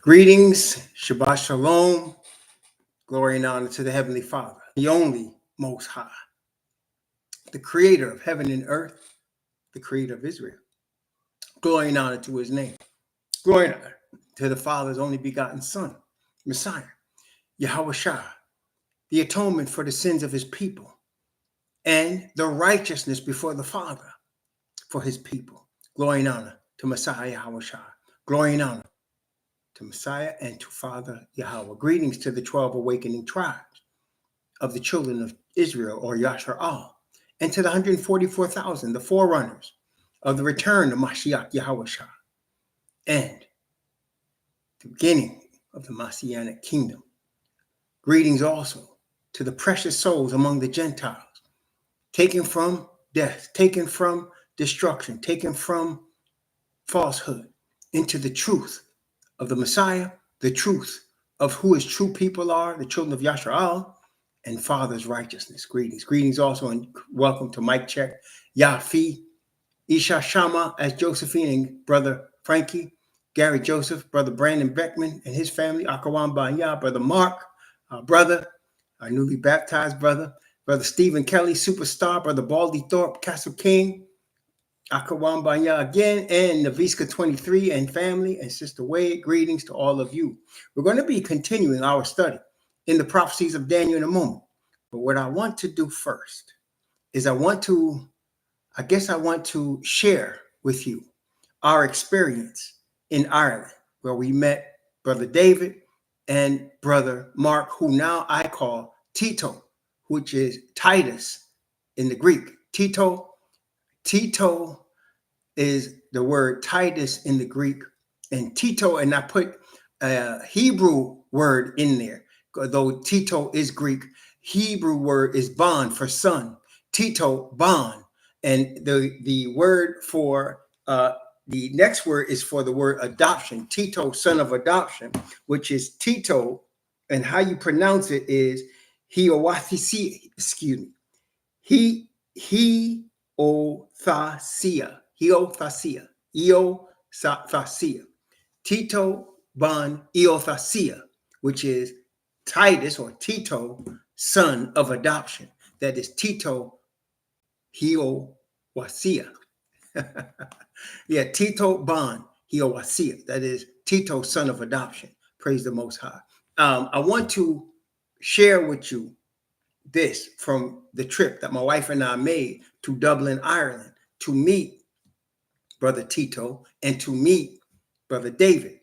Greetings, Shabbat Shalom, glory and honor to the Heavenly Father, the only Most High, the creator of heaven and earth, the creator of Israel. Glory and honor to his name. Glory and honor to the Father's only begotten Son, Messiah, Yahweh Shah, the atonement for the sins of his people, and the righteousness before the Father for his people. Glory and honor to Messiah Yahweh Shah. Glory and honor to Messiah and to Father Yahweh. Greetings to the 12 awakening tribes of the children of Israel, or Yashar'al, and to the 144,000, the forerunners of the return of Mashiach Yahweh Shah, and the beginning of the Messianic kingdom. Greetings also to the precious souls among the Gentiles, taken from death, taken from destruction, taken from falsehood, into the truth of the Messiah, the truth of who his true people are, the children of Yashar'al, and Father's righteousness. Greetings. Greetings also, and welcome to Mic Check. Yafi, Isha Shama as Josephine, and Brother Frankie, Gary Joseph, Brother Brandon Beckman and his family, Akawan Banya, Brother Mark, our brother, our newly baptized brother, Brother Stephen Kelly, Superstar, Brother Baldy Thorpe, Castle King, Akawan Banya again, and Naviska 23 and family, and Sister Wade. Greetings to all of you. We're going to be continuing our study in the prophecies of Daniel in a moment. But what I want to do first is I want to share with you our experience in Ireland, where we met Brother David and Brother Mark, who now I call Tito, which is Titus in the Greek. Tito is the word Titus in the Greek, and Tito, and I put a Hebrew word in there, though Tito is Greek. Hebrew word is bond for son. Tito, bond. And the word for the next word is for the word adoption. Tito, son of adoption, which is Tito, and how you pronounce it is Hiowathisia, Eothasia. Tito Bon Eothasia, which is Titus or Tito, son of adoption. That is Tito Hiowasia. Yeah, Tito Bon Hiowasia. That is Tito, son of adoption. Praise the Most High. I want to share with you this from the trip that my wife and I made to Dublin, Ireland, to meet Brother Tito and to meet Brother David.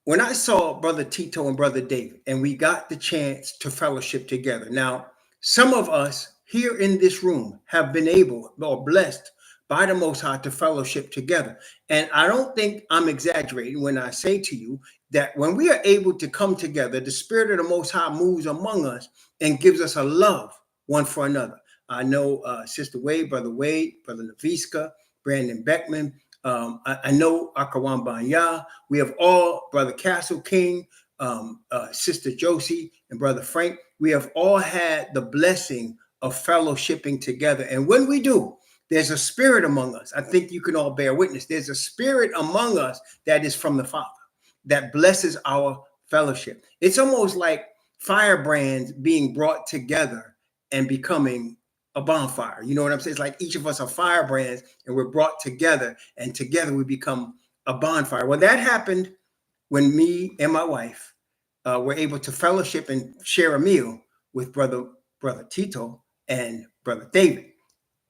When I saw Brother Tito and Brother David, and we got the chance to fellowship together. Now, some of us here in this room have been able or blessed by the Most High to fellowship together. And I don't think I'm exaggerating when I say to you that when we are able to come together, the Spirit of the Most High moves among us and gives us a love one for another. I know Sister Wade, Brother Naviska, Brandon Beckman. I know Akawan Banya. We have all, Brother Castle King, Sister Josie, and Brother Frank. We have all had the blessing of fellowshipping together. And when we do, there's a spirit among us. I think you can all bear witness. There's a spirit among us that is from the Father that blesses our fellowship. It's almost like firebrands being brought together and becoming a bonfire. You know what I'm saying? It's like each of us are firebrands and we're brought together, and together we become a bonfire. Well, that happened when me and my wife were able to fellowship and share a meal with Brother Tito and Brother David.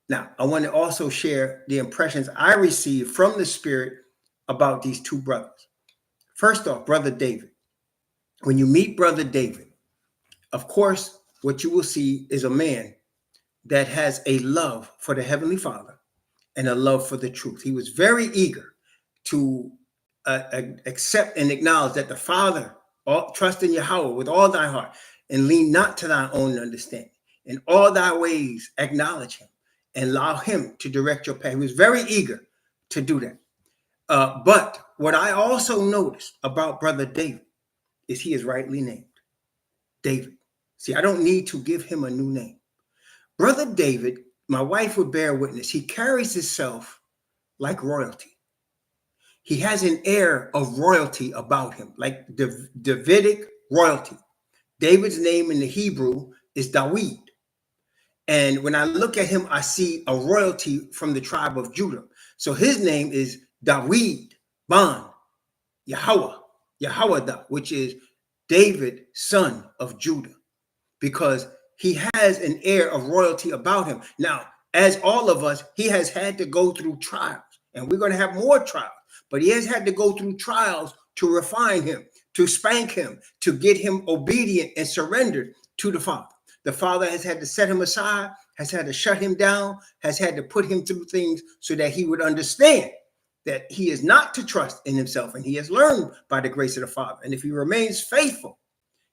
Now, I want to also share the impressions I received from the Spirit about these two brothers. First off, Brother David. When you meet Brother David, of course, what you will see is a man that has a love for the Heavenly Father and a love for the truth. He was very eager to accept and acknowledge that the Father, trust in Yahweh with all thy heart and lean not to thy own understanding. In all thy ways, acknowledge him and allow him to direct your path. He was very eager to do that. But what I also noticed about Brother David is he is rightly named David. See, I don't need to give him a new name. Brother David, my wife would bear witness, he carries himself like royalty. He has an air of royalty about him, like Davidic royalty. David's name in the Hebrew is Dawid. And when I look at him, I see a royalty from the tribe of Judah. So his name is Dawid Ban Yahweh, which is David, son of Judah, because he has an air of royalty about him. Now, as all of us, he has had to go through trials, and we're going to have more trials, but he has had to go through trials to refine him, to spank him, to get him obedient and surrendered to the Father. The Father has had to set him aside, has had to shut him down, has had to put him through things so that he would understand that he is not to trust in himself, and he has learned by the grace of the Father. And if he remains faithful,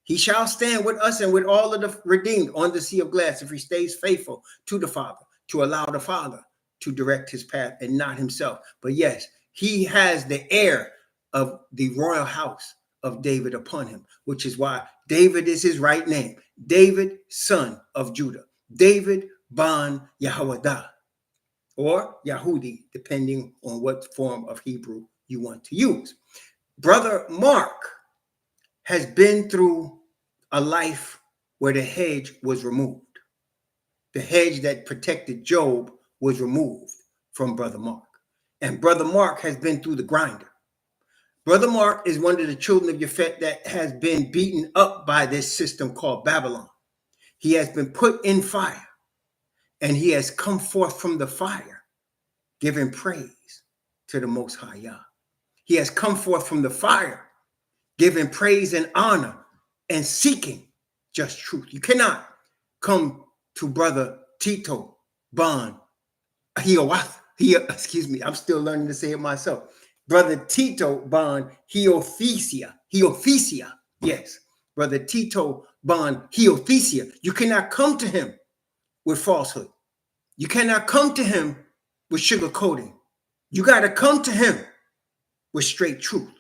he shall stand with us and with all of the redeemed on the sea of glass, if he stays faithful to the Father, to allow the Father to direct his path and not himself. But yes, he has the air of the royal house of David upon him, which is why David is his right name. David, son of Judah. David Ban Yahweh, or Yahudi, depending on what form of Hebrew you want to use. Brother Mark has been through a life where the hedge was removed. The hedge that protected Job was removed from Brother Mark. And Brother Mark has been through the grinder. Brother Mark is one of the children of Sheth that has been beaten up by this system called Babylon. He has been put in fire, and he has come forth from the fire, giving praise to the Most High Yah. He has come forth from the fire, giving praise and honor and seeking just truth. You cannot come to Brother Tito Ban excuse me, I'm still learning to say it myself. Brother Tito Ban Hiothesia. Yes, Brother Tito Ban Hiothesia. You cannot come to him with falsehood. You cannot come to him with sugarcoating. You got to come to him with straight truth.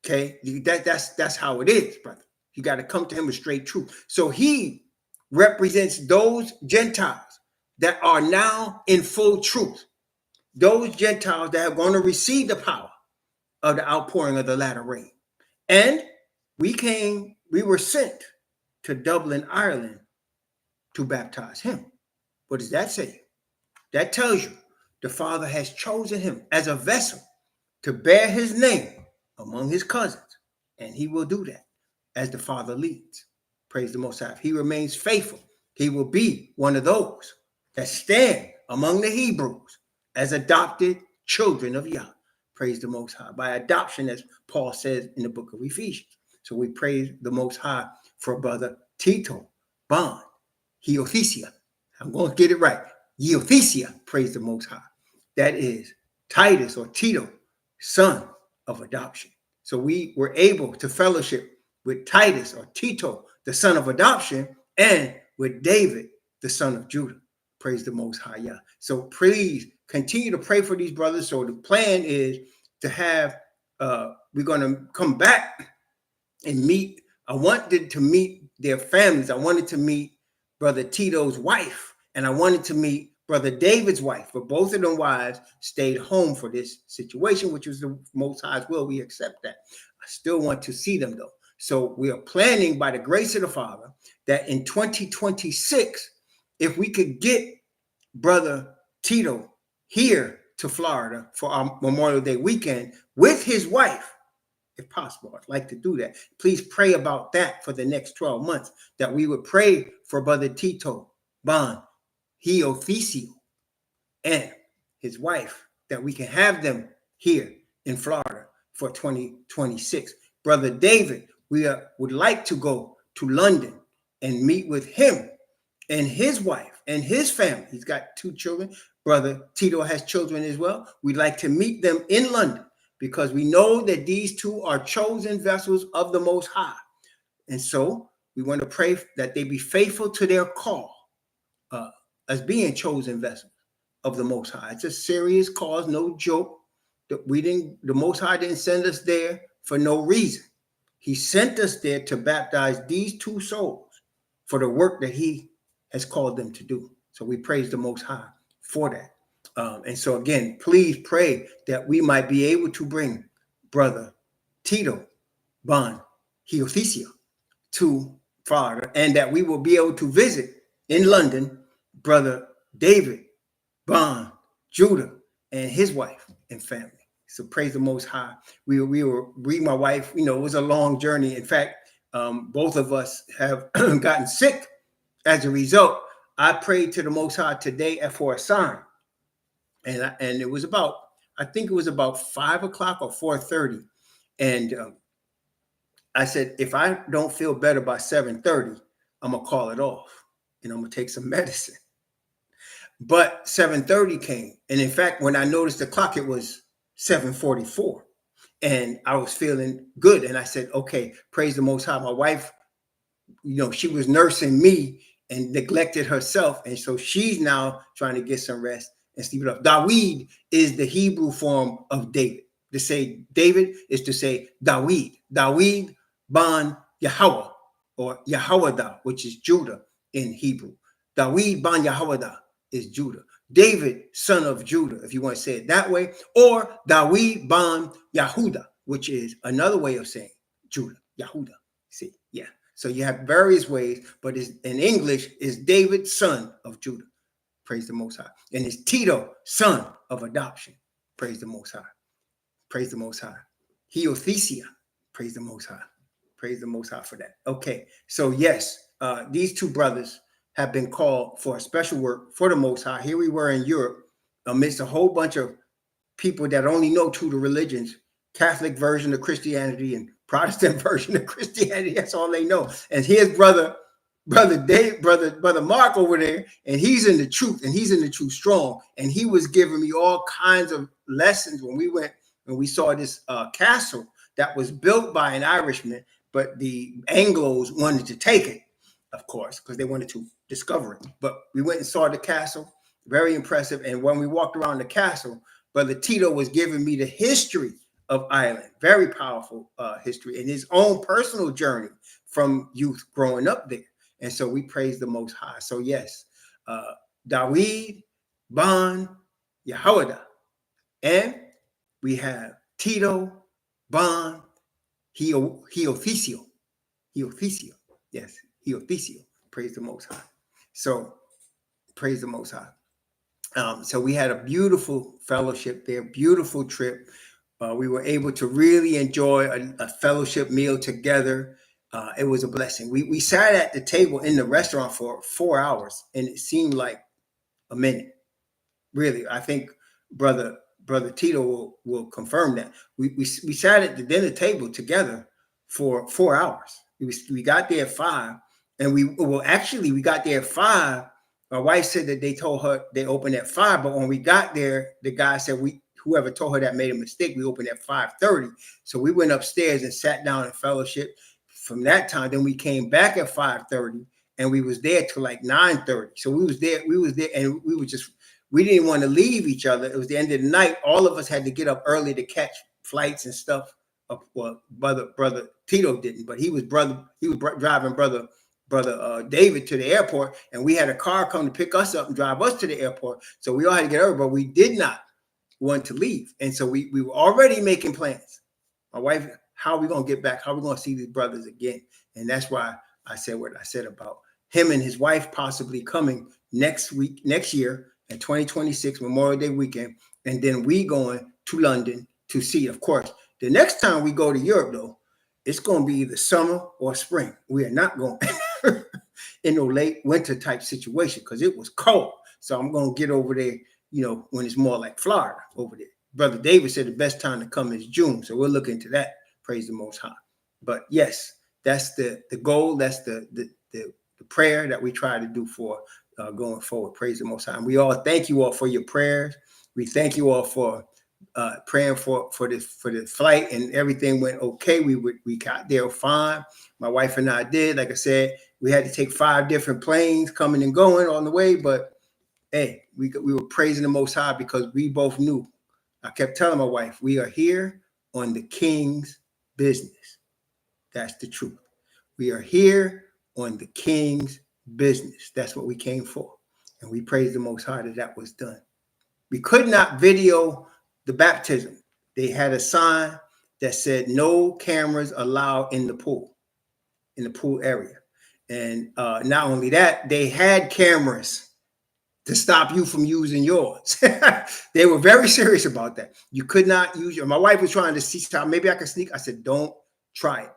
Okay, that's how it is, brother. You got to come to him with straight truth. So he represents those Gentiles that are now in full truth. Those Gentiles that are going to receive the power of the outpouring of the latter rain. And we were sent to Dublin, Ireland to baptize him. What does that say? That tells you the Father has chosen him as a vessel to bear his name among his cousins. And he will do that as the Father leads. Praise the Most High. If he remains faithful, he will be one of those that stand among the Hebrews as adopted children of Yah. Praise the Most High. By adoption, as Paul says in the book of Ephesians. So we praise the Most High for Brother Tito Ban Hiothesia. I'm going to get it right. Hiothesia, praise the Most High. That is Titus or Tito, son of adoption. So we were able to fellowship with Titus or Tito, the son of adoption, and with David, the son of Judah. Praise the Most High Yah. So please continue to pray for these brothers. So the plan is to have, we're going to come back and meet. I wanted to meet their families. I wanted to meet Brother Tito's wife, and I wanted to meet Brother David's wife, but both of them wives stayed home for this situation, which was the Most High's will. We accept that. I still want to see them though. So we are planning by the grace of the Father that in 2026, if we could get Brother Tito here to Florida for our Memorial Day weekend with his wife, if possible, I'd like to do that. Please pray about that for the next 12 months, that we would pray for Brother Tito Ban Hiothesia and his wife, that we can have them here in Florida for 2026. Brother David, we would like to go to London and meet with him and his wife and his family. He's got 2 children. Brother Tito has children as well. We'd like to meet them in London because we know that these 2 are chosen vessels of the Most High. And so we want to pray that they be faithful to their call as being chosen vessels of the Most High. It's a serious cause, no joke. The Most High didn't send us there for no reason. He sent us there to baptize these 2 souls for the work that he has called them to do. So we praise the Most High for that. And so again, please pray that we might be able to bring Brother Tito Bon Hiothesia to Florida, and that we will be able to visit in London Brother David Bon Judah and his wife and family. So praise the Most High. We were my wife. You know, it was a long journey. In fact, both of us have gotten sick as a result. I prayed to the Most High today for a sign, and it was about, I think it was about 5 o'clock or 4:30, and I said, if I don't feel better by 7:30, I'm gonna call it off and I'm gonna take some medicine. But 7:30 came, and in fact, when I noticed the clock, it was 7:44, and I was feeling good. And I said, okay, praise the Most High. My wife, you know, she was nursing me and neglected herself, and so she's now trying to get some rest and sleep it up. Dawid is the Hebrew form of David. To say David is to say Dawid. Dawid Ban Yahweh, or Yahwadah, which is Judah in Hebrew. Dawid Ban Yahwadah is Judah. David, son of Judah, if you want to say it that way, or Dawid Ban Yahudah, which is another way of saying Judah, Yahudah. See, yeah. So you have various ways, but in English is David, son of Judah. Praise the Most High. And it's Tito, son of adoption. Praise the Most High. Praise the Most High. Hiothesia. Praise the Most High. Praise the Most High for that. Okay, so yes, these two brothers have been called for a special work for the Most High. Here we were in Europe amidst a whole bunch of people that only know two of the religions, Catholic version of Christianity and Protestant version of Christianity. That's all they know. And here's brother Mark over there, and he's in the truth, and he's in the truth strong. And he was giving me all kinds of lessons when we went and we saw this castle that was built by an Irishman, but the Anglos wanted to take it, of course, because they wanted to discover it. But we went and saw the castle, very impressive. And when we walked around the castle, Brother Tito was giving me the history of Ireland, very powerful history, and his own personal journey from youth growing up there. And so we praise the Most High. So yes, Dawid Ban Yehoiada, and we have Tito Ban Hiothesia. Yes, Hiothesia. Praise the Most High. So praise the Most High. So we had a beautiful fellowship there, beautiful trip. We were able to really enjoy a fellowship meal together. It was a blessing. We sat at the table in the restaurant for 4 hours, and it seemed like a minute. Really, I think brother Tito will confirm that. We sat at the dinner table together for 4 hours. We got there at 5, and we got there at 5. My wife said that they told her they opened at 5, but when we got there, the guy said whoever told her that made a mistake. We opened at 5:30. So we went upstairs and sat down in fellowship. From that time, then we came back at 5:30, and we was there till like 9:30. So we was there, and we didn't want to leave each other. It was the end of the night. All of us had to get up early to catch flights and stuff. Well, brother Tito didn't, but he was driving brother David to the airport, and we had a car come to pick us up and drive us to the airport. So we all had to get over, but we did not want to leave. And so we were already making plans. My wife, how are we going to get back? How are we going to see these brothers again? And that's why I said what I said about him and his wife possibly coming next year in 2026, Memorial Day weekend. And then we going to London to see, of course. The next time we go to Europe, though, it's going to be either summer or spring. We are not going in no late winter type situation because it was cold. So I'm going to get over there, you know, when it's more like Florida over there. Brother David said the best time to come is June. So we'll look into that. Praise the Most High. But yes, that's the goal. That's the prayer that we try to do for going forward. Praise the Most High. And we all thank you all for your prayers. We thank you all for praying for the flight, and everything went okay. We got there fine. My wife and I did. Like I said, we had to take 5 different planes coming and going on the way, but hey, we were praising the Most High because we both knew. I kept telling my wife, we are here on the King's business. That's the truth. We are here on the King's business. That's what we came for. And we praise the Most High that was done. We could not video the baptism. They had a sign that said no cameras allowed in the pool area. And not only that, they had cameras to stop you from using yours. They were very serious about that. You could not use your. My wife was trying to see how maybe I could sneak. I said, don't try it.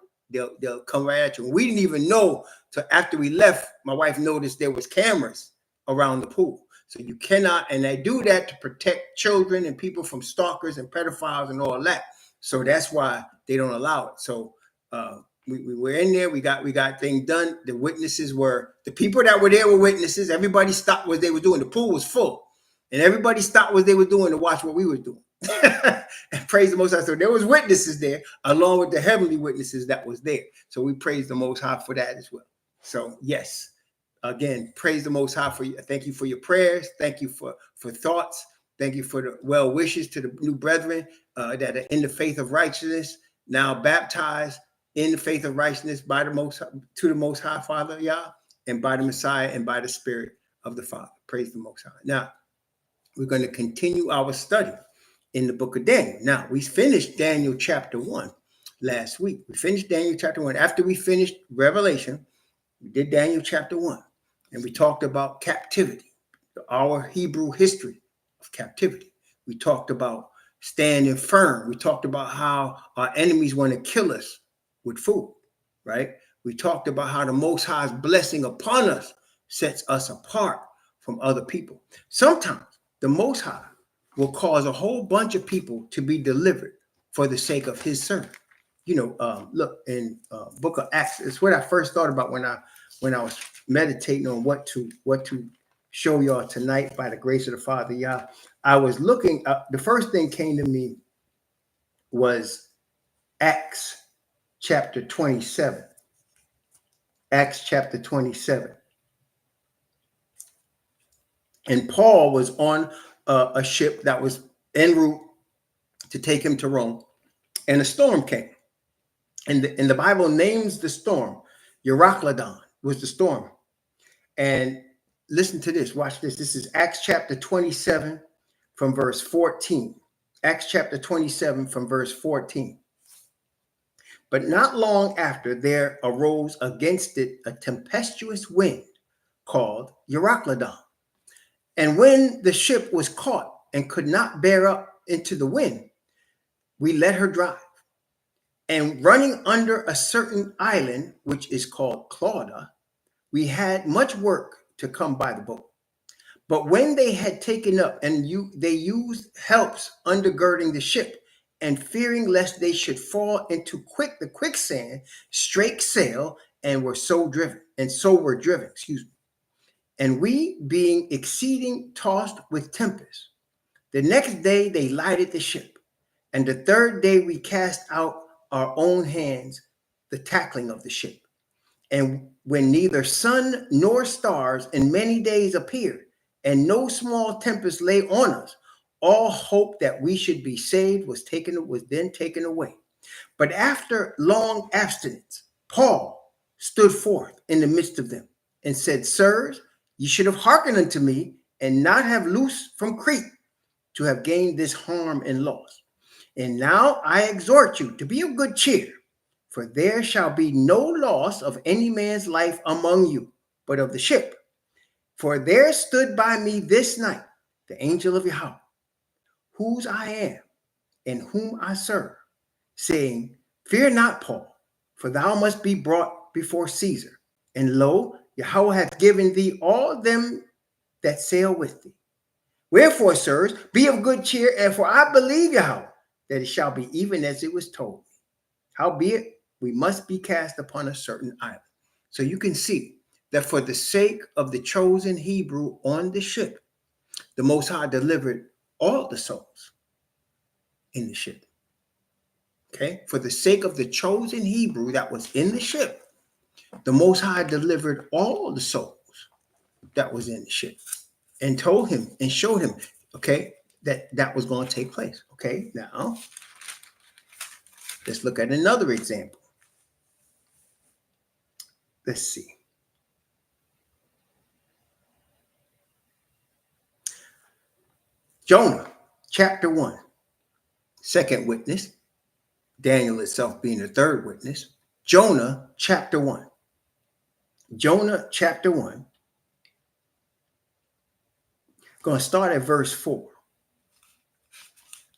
They'll come right at you. We didn't even know till after we left. My wife noticed there was cameras around the pool. So you cannot, and they do that to protect children and people from stalkers and pedophiles and all that. So that's why they don't allow it. So we were in there. We got things done. The witnesses were the people that were there were witnesses. Everybody stopped what they were doing. The pool was full, and everybody stopped what they were doing to watch what we were doing. And praise the Most High. So there was witnesses there, along with the heavenly witnesses that was there. So we praise the Most High for that as well. So yes, again, praise the Most High for you. Thank you for your prayers. Thank you for thoughts. Thank you for the well wishes to the new brethren that are in the faith of righteousness, now baptized in the faith of righteousness by the Most High Father, Yah, and by the Messiah and by the Spirit of the Father. Praise the Most High. Now, we're going to continue our study in the book of Daniel. Now, we finished Daniel chapter 1 last week. We finished Daniel chapter 1. After we finished Revelation, we did Daniel chapter 1, and we talked about captivity, our Hebrew history of captivity. We talked about standing firm. We talked about how our enemies want to kill us with food, right? We talked about how the Most High's blessing upon us sets us apart from other people. Sometimes the Most High will cause a whole bunch of people to be delivered for the sake of his servant. You know, look in book of Acts. It's what I first thought about when I was meditating on what to show y'all tonight by the grace of the Father, Yah. I was looking up. The first thing came to me was Acts chapter 27. Acts chapter 27. And Paul was on a ship that was en route to take him to Rome, and a storm came. And the Bible names the storm Euroclydon was the storm. And listen to this. Watch this. This is Acts chapter 27 from verse 14. Acts chapter 27 from verse 14. But not long after, there arose against it a tempestuous wind called Euroclydon. And when the ship was caught and could not bear up into the wind, we let her drive. And running under a certain island, which is called Clauda, we had much work to come by the boat. But when they had taken up, and they used helps undergirding the ship, and fearing lest they should fall into the quicksand, strake sail, and were so driven. Excuse me. And we, being exceeding tossed with tempest, the next day they lighted the ship, and the third day we cast out our own hands the tackling of the ship. And when neither sun nor stars in many days appeared, and no small tempest lay on us, all hope that we should be saved was then taken away. But after long abstinence, Paul stood forth in the midst of them and said, Sirs, ye should have hearkened unto me, and not have loosed from Crete, to have gained this harm and loss. And now I exhort you to be of good cheer, for there shall be no loss of any man's life among you, but of the ship. For there stood by me this night the angel of Yahweh, whose I am and whom I serve, saying, Fear not, Paul, for thou must be brought before Caesar. And lo, Yahweh hath given thee all them that sail with thee. Wherefore, sirs, be of good cheer, and for I believe Yahweh, that it shall be even as it was told me. Howbeit, we must be cast upon a certain island. So you can see that for the sake of the chosen Hebrew on the ship, the Most High delivered all the souls in the ship. Okay? For the sake of the chosen Hebrew that was in the ship, the Most High delivered all the souls that was in the ship, and told him and showed him, okay, that was going to take place. Okay, now let's look at another example. Let's see. Jonah, chapter 1, second witness. Daniel itself being the third witness. Jonah, chapter 1. Jonah, chapter 1. Going to start at verse 4.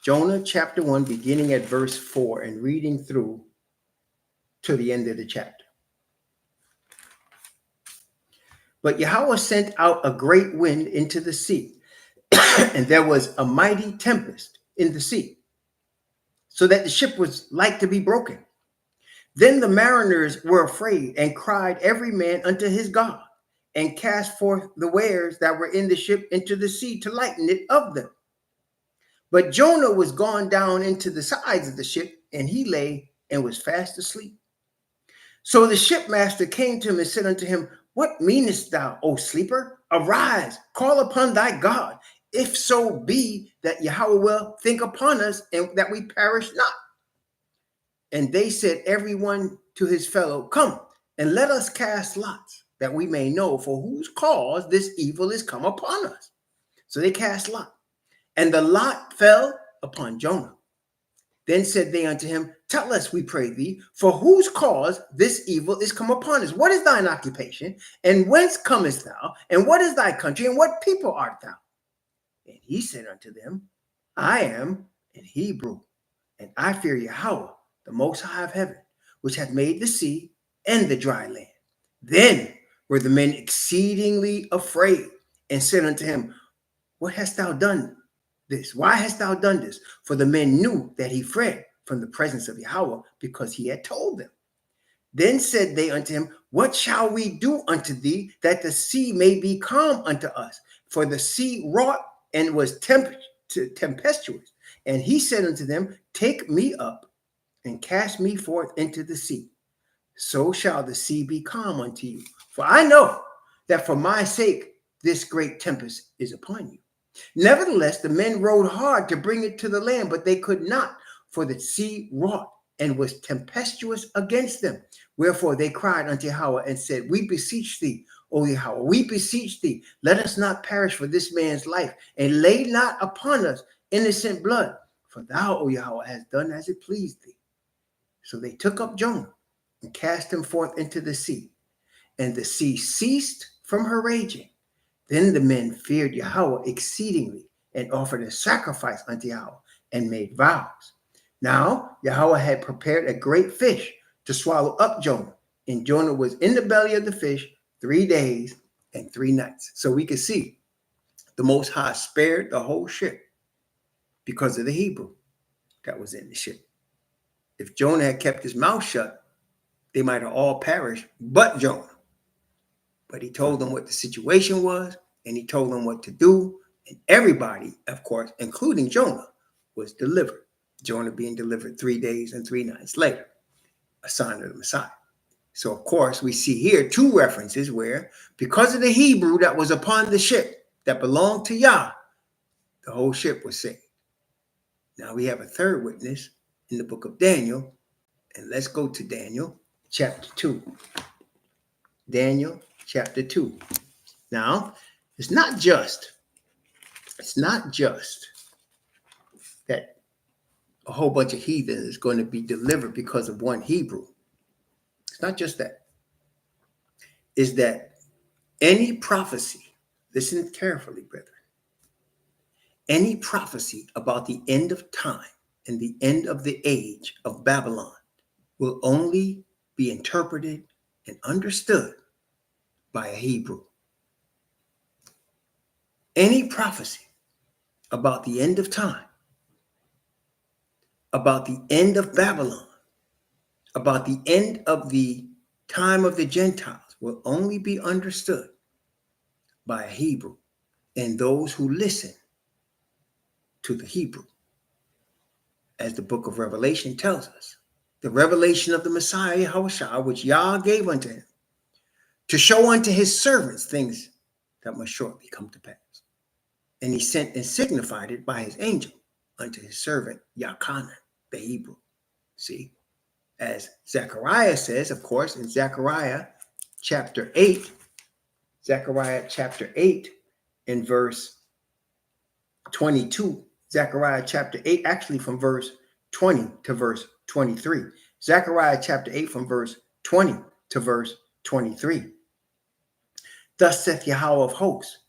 Jonah, chapter 1, beginning at verse 4 and reading through to the end of the chapter. But Yahweh sent out a great wind into the sea, and there was a mighty tempest in the sea, so that the ship was like to be broken. Then the mariners were afraid and cried every man unto his God, and cast forth the wares that were in the ship into the sea to lighten it of them. But Jonah was gone down into the sides of the ship, and he lay and was fast asleep. So the shipmaster came to him and said unto him, What meanest thou, O sleeper? Arise, call upon thy God, if so be that Yahweh will think upon us, and that we perish not. And they said, every one to his fellow, Come, and let us cast lots, that we may know for whose cause this evil is come upon us. So they cast lot, and the lot fell upon Jonah. Then said they unto him, Tell us, we pray thee, for whose cause this evil is come upon us. What is thine occupation, and whence comest thou, and what is thy country, and what people art thou? And he said unto them, I am an Hebrew, and I fear Yahweh, the Most High of heaven, which hath made the sea and the dry land. Then were the men exceedingly afraid, and said unto him, What hast thou done this? Why hast thou done this? For the men knew that he fled from the presence of Yahweh, because he had told them. Then said they unto him, What shall we do unto thee, that the sea may be calm unto us? For the sea wrought and was tempestuous. And he said unto them, Take me up and cast me forth into the sea. So shall the sea be calm unto you. For I know that for my sake this great tempest is upon you. Nevertheless, the men rowed hard to bring it to the land, but they could not, for the sea wrought and was tempestuous against them. Wherefore they cried unto Yahweh and said, We beseech thee, O Yahweh, we beseech thee, let us not perish for this man's life, and lay not upon us innocent blood. For thou, O Yahweh, hast done as it pleased thee. So they took up Jonah and cast him forth into the sea, and the sea ceased from her raging. Then the men feared Yahweh exceedingly, and offered a sacrifice unto Yahweh, and made vows. Now Yahweh had prepared a great fish to swallow up Jonah, and Jonah was in the belly of the fish 3 days and 3 nights. So we can see the Most High spared the whole ship because of the Hebrew that was in the ship. If Jonah had kept his mouth shut, they might have all perished but Jonah. But he told them what the situation was, and he told them what to do. And everybody, of course, including Jonah, was delivered. Jonah being delivered 3 days and 3 nights later, a sign of the Messiah. So, of course, we see here 2 references where, because of the Hebrew that was upon the ship that belonged to Yah, the whole ship was saved. Now we have a third witness in the book of Daniel, and let's go to Daniel chapter 2. Daniel chapter 2. Now, it's not just that a whole bunch of heathen is going to be delivered because of one Hebrew. It's not just that. It's that any prophecy, listen carefully, brethren, any prophecy about the end of time and the end of the age of Babylon will only be interpreted and understood by a Hebrew. Any prophecy about the end of time, about the end of Babylon, about the end of the time of the Gentiles will only be understood by a Hebrew and those who listen to the Hebrew. As the book of Revelation tells us, the revelation of the Messiah, Yahushua, which Yah gave unto him, to show unto his servants things that must shortly come to pass. And he sent and signified it by his angel unto his servant Yachanan, the Hebrew. See, as Zechariah says, of course, in Zechariah chapter 8 in verse 22, Zechariah chapter 8, actually from verse 20 to verse 23. Zechariah chapter 8 from verse 20 to verse 23. Thus saith Yahweh of hosts,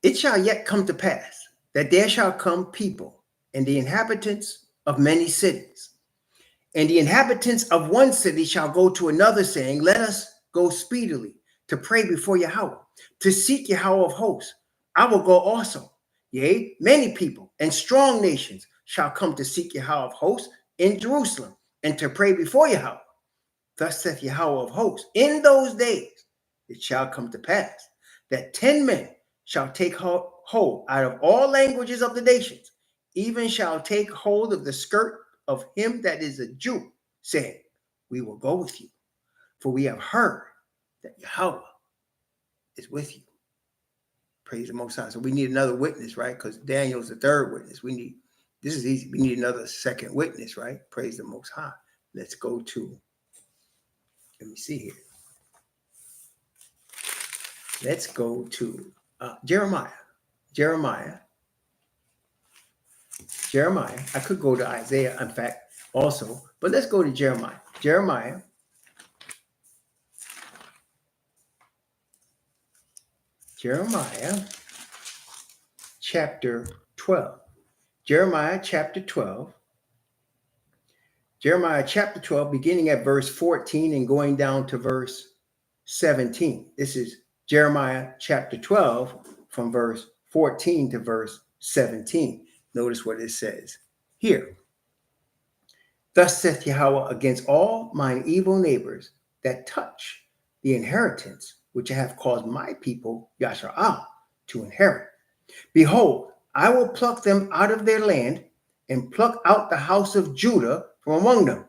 it shall yet come to pass that there shall come people and the inhabitants of many cities. And the inhabitants of one city shall go to another, saying, let us go speedily to pray before Yahweh, to seek Yahweh of hosts. I will go also. Yea, many people and strong nations shall come to seek Yahweh of hosts in Jerusalem, and to pray before Yahweh. Thus saith Yahweh of hosts, in those days it shall come to pass that 10 men shall take hold out of all languages of the nations, even shall take hold of the skirt of him that is a Jew, saying, we will go with you, for we have heard that Yahweh is with you. Praise the Most High. So we need another witness, right? Because Daniel's the third witness. This is easy. We need another second witness, right? Praise the Most High. Let's go to, let me see here. Let's go to Jeremiah. Jeremiah. I could go to Isaiah, in fact, also, but let's go to Jeremiah. Jeremiah chapter 12. Jeremiah chapter 12. Jeremiah chapter 12, beginning at verse 14 and going down to verse 17. This is Jeremiah chapter 12 from verse 14 to verse 17. Notice what it says here. Thus saith Yahweh against all mine evil neighbors that touch the inheritance which I have caused my people Yashar'ah to inherit. Behold, I will pluck them out of their land and pluck out the house of Judah from among them.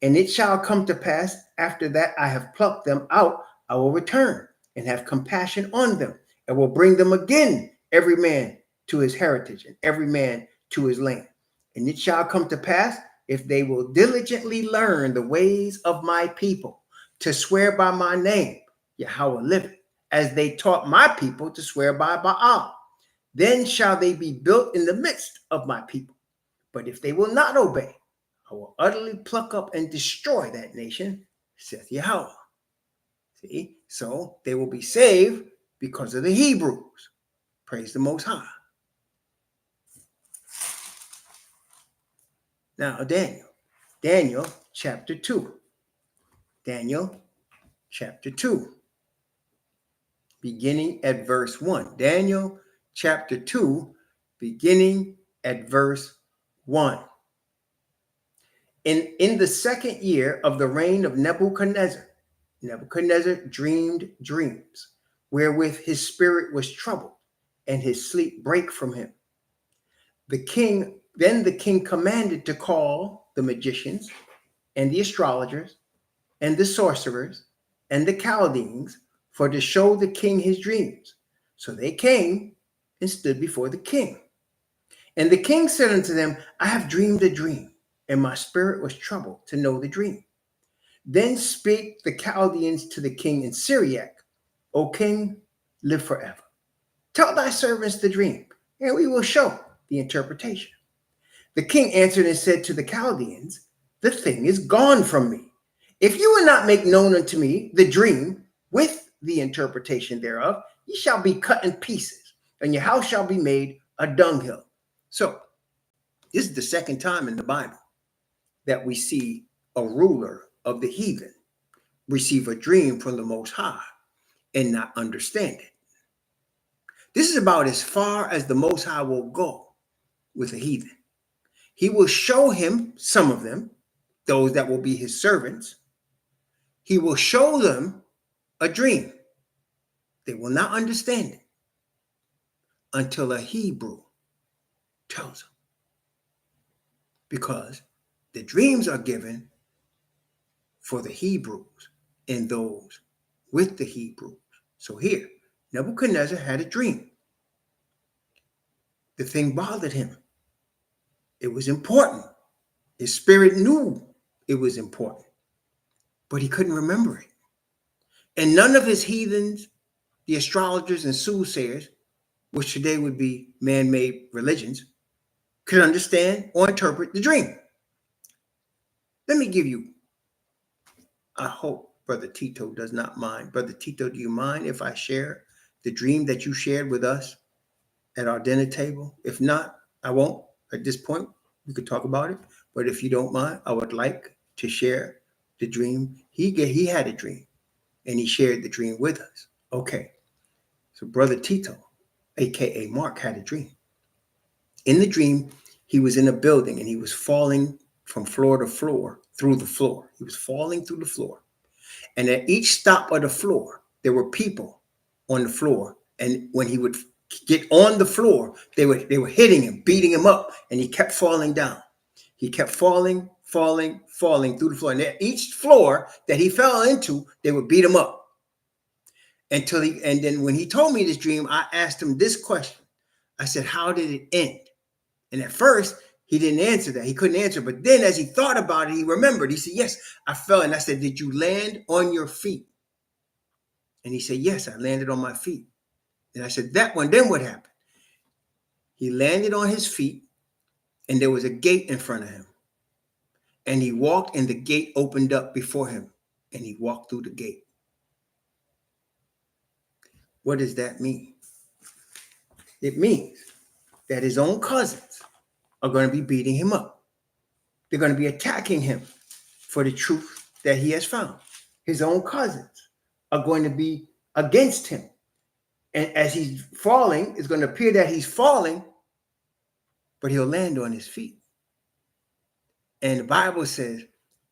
And it shall come to pass after that I have plucked them out, I will return and have compassion on them and will bring them again, every man to his heritage and every man to his land. And it shall come to pass, if they will diligently learn the ways of my people, to swear by my name, Yahweh liveth, as they taught my people to swear by Baal, then shall they be built in the midst of my people. But if they will not obey, I will utterly pluck up and destroy that nation, saith Yahweh. See, so they will be saved because of the Hebrews. Praise the Most High. Now, Daniel chapter 2. Daniel chapter 2, beginning at verse 1. Daniel chapter 2, beginning at verse 1. In the second year of the reign of Nebuchadnezzar dreamed dreams, wherewith his spirit was troubled, and his sleep brake from him. Then the king commanded to call the magicians, and the astrologers, and the sorcerers, and the Chaldeans, for to show the king his dreams. So they came and stood before the king. And the king said unto them, I have dreamed a dream, and my spirit was troubled to know the dream. Then spake the Chaldeans to the king in Syriac, O king, live forever. Tell thy servants the dream, and we will show the interpretation. The king answered and said to the Chaldeans, the thing is gone from me. If you will not make known unto me the dream with the interpretation thereof, ye shall be cut in pieces, and your house shall be made a dunghill. So, this is the second time in the Bible that we see a ruler of the heathen receive a dream from the Most High and not understand it. This is about as far as the Most High will go with a heathen. He will show him, some of them, those that will be his servants. He will show them a dream. They will not understand it until a Hebrew tells them. Because the dreams are given for the Hebrews and those with the Hebrews. So here, Nebuchadnezzar had a dream. The thing bothered him. It was important. His spirit knew it was important, but he couldn't remember it. And none of his heathens, the astrologers and soothsayers, which today would be man-made religions, could understand or interpret the dream. Let me give you, I hope Brother Tito does not mind. Brother Tito, do you mind if I share the dream that you shared with us at our dinner table? If not, I won't. At this point, we could talk about it. But if you don't mind, I would like to share the dream. He had a dream, and he shared the dream with us. Okay. So Brother Tito, a.k.a. Mark, had a dream. In the dream, he was in a building, and he was falling from floor to floor, through the floor. He was falling through the floor. And at each stop of the floor, there were people on the floor. And when he would get on the floor, they were hitting him, beating him up, and he kept falling down. He kept falling through the floor. And at each floor that he fell into, they would beat him up. And then when he told me this dream, I asked him this question. I said, how did it end? And at first, he didn't answer that. He couldn't answer. But then as he thought about it, he remembered. He said, yes, I fell. And I said, did you land on your feet? And he said, yes, I landed on my feet. And I said, that one, then what happened? He landed on his feet, and there was a gate in front of him. And he walked, and the gate opened up before him, and he walked through the gate. What does that mean? It means that his own cousins are going to be beating him up. They're going to be attacking him for the truth that he has found. His own cousins are going to be against him. And as he's falling, it's going to appear that he's falling, but he'll land on his feet. And the Bible says,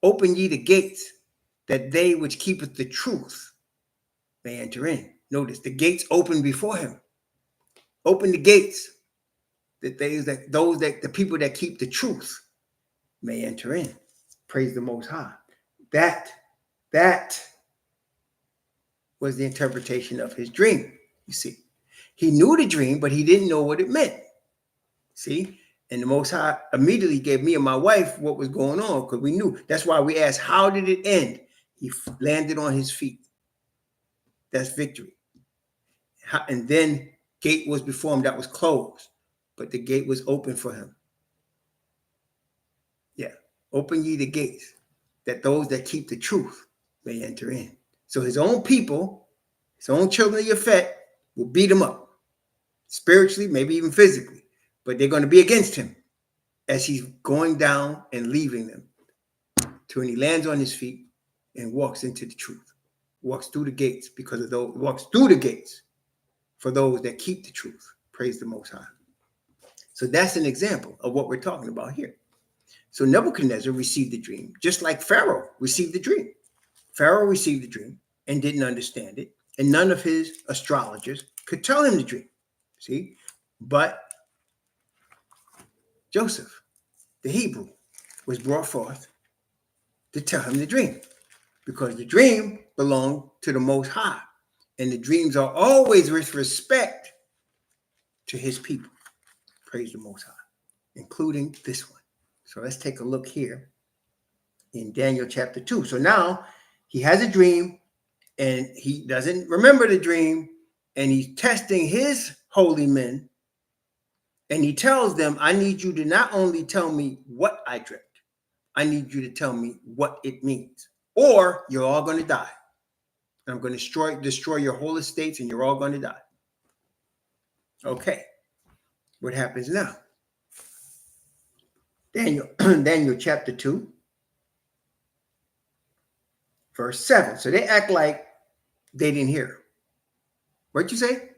open ye the gates, that they which keepeth the truth may enter in. Notice the gates open before him. Open the gates, that the people that keep the truth may enter in. Praise the Most High. That was the interpretation of his dream. You see, he knew the dream, but he didn't know what it meant. See, and the Most High immediately gave me and my wife what was going on, because we knew. That's why we asked, how did it end? He landed on his feet. That's victory. And then gate was before him that was closed, but the gate was open for him. Yeah, open ye the gates, that those that keep the truth may enter in. So his own people, his own children of Yefet, will beat him up, spiritually, maybe even physically, but they're going to be against him as he's going down and leaving them, till when he lands on his feet and walks into the truth, walks through the gates, because of those, walks through the gates for those that keep the truth. Praise the Most High. So that's an example of what we're talking about here. So Nebuchadnezzar received the dream, just like Pharaoh received the dream. Pharaoh received the dream and didn't understand it, and none of his astrologers could tell him the dream. See? But Joseph, the Hebrew, was brought forth to tell him the dream, because the dream belonged to the Most High, and the dreams are always with respect to his people. Praise the Most High, including this one. So let's take a look here in Daniel chapter 2. So now he has a dream, and he doesn't remember the dream, and he's testing his holy men, and he tells them, I need you to not only tell me what I dreamt, I need you to tell me what it means, or you're all going to die. I'm going to destroy your whole estates, and you're all going to die. Okay, what happens now? Daniel chapter 2, verse 7. So they act like they didn't hear. What'd you say?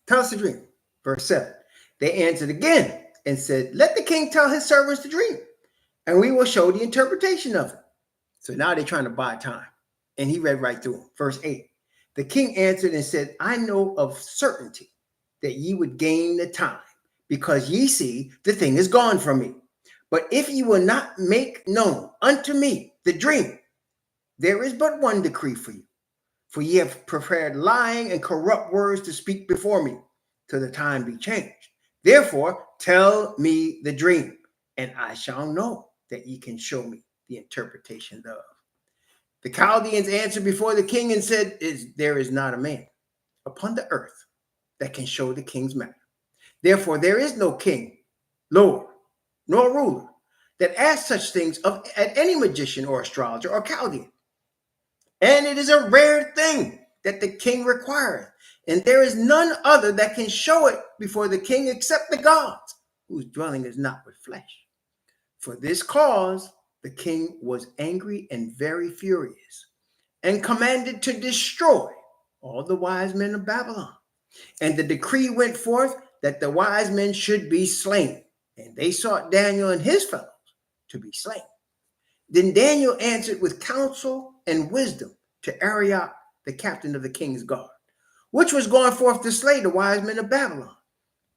Tell us the dream. Verse 7. They answered again and said, let the king tell his servants the dream, and we will show the interpretation of it. So now they're trying to buy time. And he read right through them. Verse 8. The king answered and said, I know of certainty that ye would gain the time, because ye see the thing is gone from me. But if ye will not make known unto me the dream, there is but one decree for you. For ye have prepared lying and corrupt words to speak before me, till the time be changed. Therefore, tell me the dream, and I shall know that ye can show me the interpretation thereof. The Chaldeans answered before the king and said, there is not a man upon the earth that can show the king's matter. Therefore, there is no king, lord, nor ruler that asks such things at any magician or astrologer or Chaldean. And it is a rare thing that the king requires, and there is none other that can show it before the king except the gods, whose dwelling is not with flesh. For this cause, the king was angry and very furious, and commanded to destroy all the wise men of Babylon. And the decree went forth that the wise men should be slain. And they sought Daniel and his fellows to be slain. Then Daniel answered with counsel and wisdom to Arioch, the captain of the king's guard, which was going forth to slay the wise men of Babylon.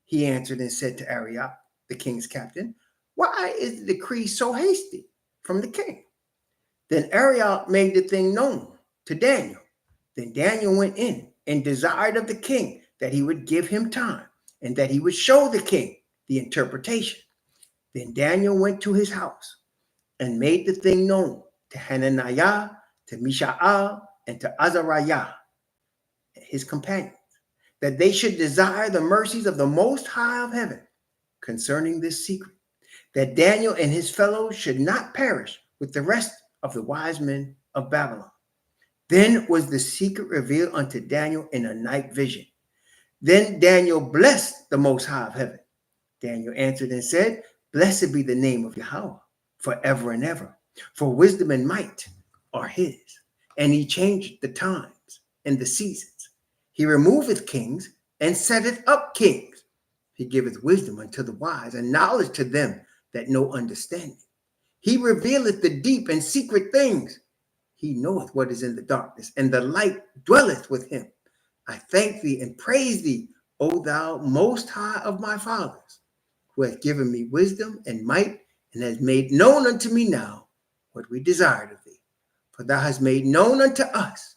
He answered and said to Arioch, the king's captain, why is the decree so hasty from the king? Then Arioch made the thing known to Daniel. Then Daniel went in and desired of the king that he would give him time and that he would show the king the interpretation. Then Daniel went to his house and made the thing known to Hananiah, to Mishael, and to Azariah, his companions, that they should desire the mercies of the Most High of heaven concerning this secret, that Daniel and his fellows should not perish with the rest of the wise men of Babylon. Then was the secret revealed unto Daniel in a night vision. Then Daniel blessed the Most High of heaven. Daniel answered and said, blessed be the name of Yahweh forever and ever, for wisdom and might are his. And he changed the times and the seasons. He removeth kings and setteth up kings. He giveth wisdom unto the wise and knowledge to them that know understanding. He revealeth the deep and secret things. He knoweth what is in the darkness, and the light dwelleth with him. I thank thee and praise thee, O thou most high of my fathers, who hast given me wisdom and might, and has made known unto me now what we desired of thee. For thou hast made known unto us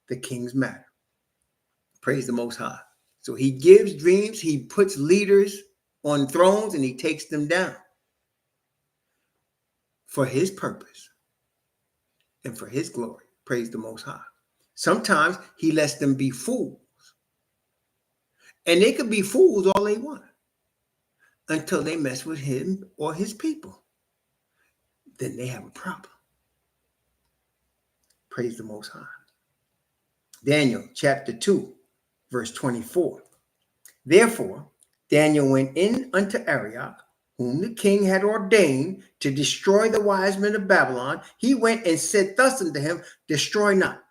the king's matter. Praise the Most High. So he gives dreams, he puts leaders on thrones, and he takes them down for his purpose and for his glory. Praise the Most High. Sometimes he lets them be fools. And they could be fools all they want until they mess with him or his people. Then they have a problem. Praise the Most High. Daniel chapter 2, verse 24. Therefore, Daniel went in unto Arioch, whom the king had ordained to destroy the wise men of Babylon. He went and said thus unto him, destroy not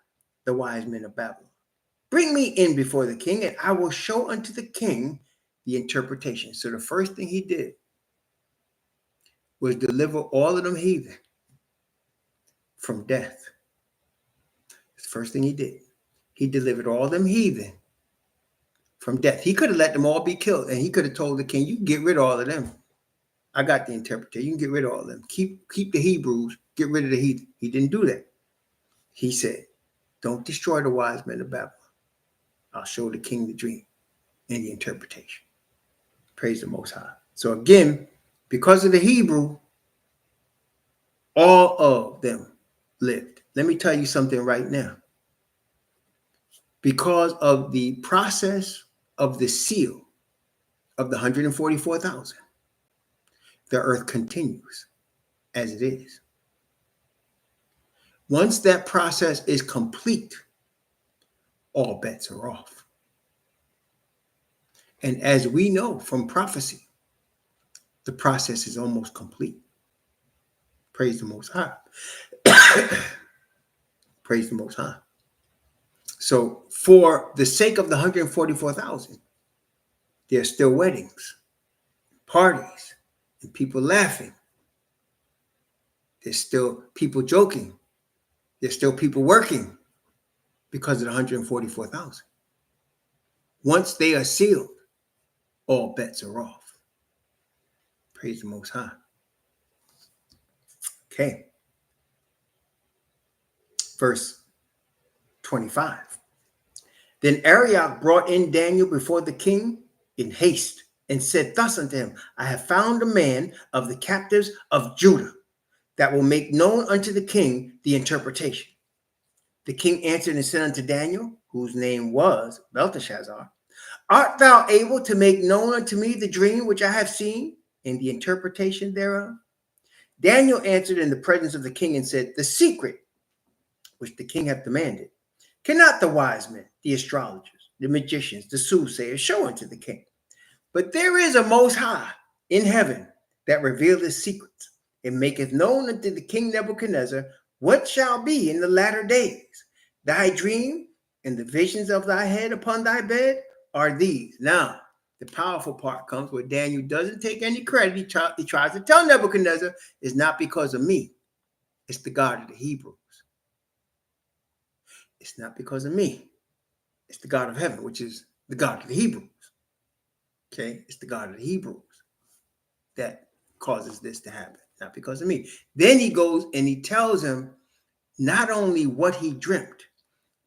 the wise men of Babylon. Bring me in before the king, and I will show unto the king the interpretation. So the first thing he did was deliver all of them heathen from death. That's the first thing he did. He delivered all them heathen from death. He could have let them all be killed, and he could have told the king, you can get rid of all of them. I got the interpretation. You can get rid of all of them. Keep the Hebrews, get rid of the heathen. He didn't do that. He said, don't destroy the wise men of Babylon. I'll show the king the dream and the interpretation. Praise the Most High. So again, because of the Hebrew, all of them lived. Let me tell you something right now. Because of the process of the seal of the 144,000, the earth continues as it is. Once that process is complete, all bets are off. And as we know from prophecy, the process is almost complete. Praise the Most High. Praise the Most High. So for the sake of the 144,000, there are still weddings, parties, and people laughing. There's still people joking. There's still people working because of the 144,000. Once they are sealed, all bets are off. Praise the Most High. Okay. Verse 25. Then Arioch brought in Daniel before the king in haste and said thus unto him, I have found a man of the captives of Judah that will make known unto the king the interpretation. The king answered and said unto Daniel, whose name was Belteshazzar, Art thou able to make known unto me the dream which I have seen and the interpretation thereof? Daniel answered in the presence of the king and said, the secret which the king hath demanded, cannot the wise men, the astrologers, the magicians, the soothsayers show unto the king. But there is a most high in heaven that revealeth secrets, and maketh known unto the king Nebuchadnezzar what shall be in the latter days. Thy dream and the visions of thy head upon thy bed are these. Now, the powerful part comes where Daniel doesn't take any credit. He tries to tell Nebuchadnezzar, it's not because of me. It's the God of the Hebrews. It's not because of me. It's the God of heaven, which is the God of the Hebrews. Okay? It's the God of the Hebrews that causes this to happen, not because of me. Then he goes and he tells him not only what he dreamt,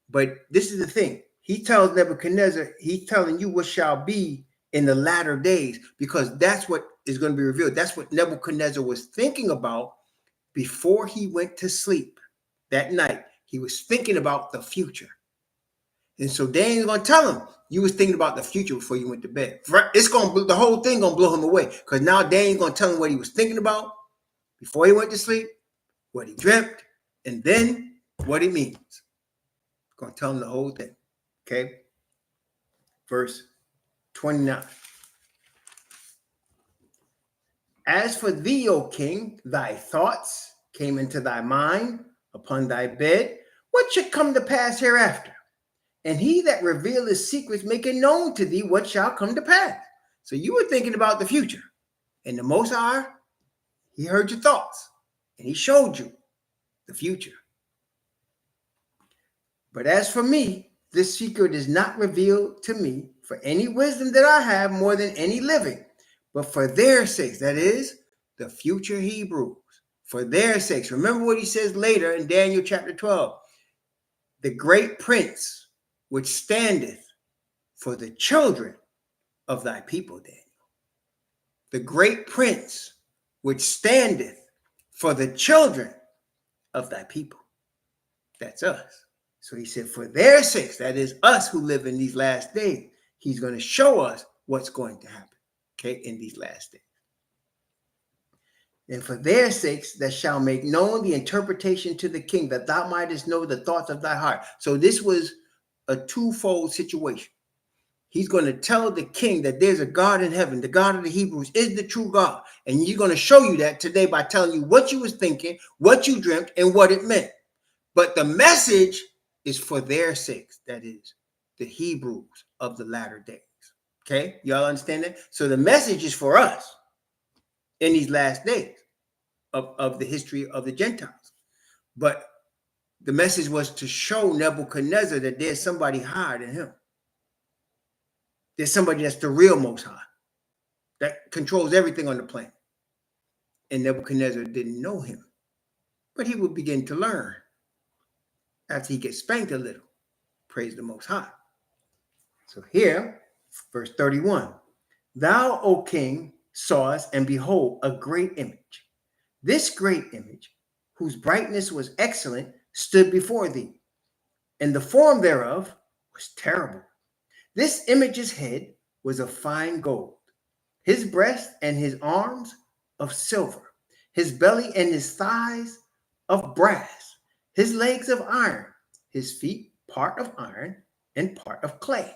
but this is the thing. He tells Nebuchadnezzar, he's telling you what shall be in the latter days, because that's what is going to be revealed. That's what Nebuchadnezzar was thinking about before he went to sleep that night. He was thinking about the future. And so Daniel's going to tell him, you was thinking about the future before you went to bed. It's going to, the whole thing going to blow him away, because now Daniel's going to tell him what he was thinking about before he went to sleep, what he dreamt, and then what it means. Going to tell him the whole thing. Okay? Verse 29. As for thee, O king, thy thoughts came into thy mind upon thy bed. What should come to pass hereafter? And he that revealeth secrets maketh known to thee what shall come to pass. So you were thinking about the future. And the Most High, he heard your thoughts. And he showed you the future. But as for me, this secret is not revealed to me for any wisdom that I have more than any living, but for their sakes, that is, the future Hebrews, for their sakes. Remember what he says later in Daniel chapter 12. The great prince which standeth for the children of thy people, Daniel. The great prince which standeth for the children of thy people. That's us. So he said, for their sakes, that is us who live in these last days, he's going to show us what's going to happen, okay, in these last days. And for their sakes, that shall make known the interpretation to the king, that thou mightest know the thoughts of thy heart. So this was a twofold situation. He's going to tell the king that there's a God in heaven. The God of the Hebrews is the true God. And he's going to show you that today by telling you what you was thinking, what you dreamt, and what it meant. But the message is for their sakes. That is, the Hebrews of the latter days. Okay? Y'all understand that? So the message is for us in these last days of the history of the Gentiles. But the message was to show Nebuchadnezzar that there's somebody higher than him. There's somebody that's the real Most High, that controls everything on the planet. And Nebuchadnezzar didn't know him. But he would begin to learn after he gets spanked a little. Praise the Most High. So here, verse 31. Thou, O king, sawest, and behold, a great image. This great image, whose brightness was excellent, stood before thee, and the form thereof was terrible. This image's head was of fine gold, his breast and his arms of silver, his belly and his thighs of brass, his legs of iron, his feet part of iron and part of clay.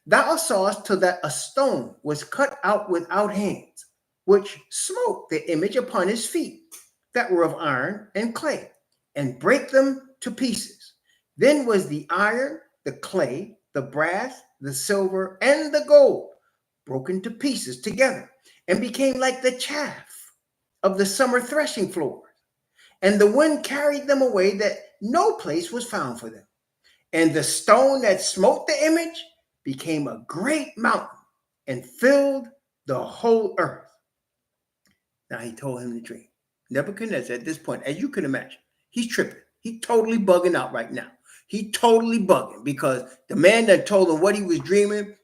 Thou sawest till that a stone was cut out without hands, which smote the image upon his feet, that were of iron and clay, and brake them to pieces. Then was the iron, the clay, the brass, the silver, and the gold broken to pieces together, and became like the chaff of the summer threshing floors. And the wind carried them away, that no place was found for them. And the stone that smote the image became a great mountain and filled the whole earth. Now he told him the dream. Nebuchadnezzar, at this point, as you can imagine, he's tripping. He's totally bugging out right now. He totally bugging because the man that told him what he was dreaming,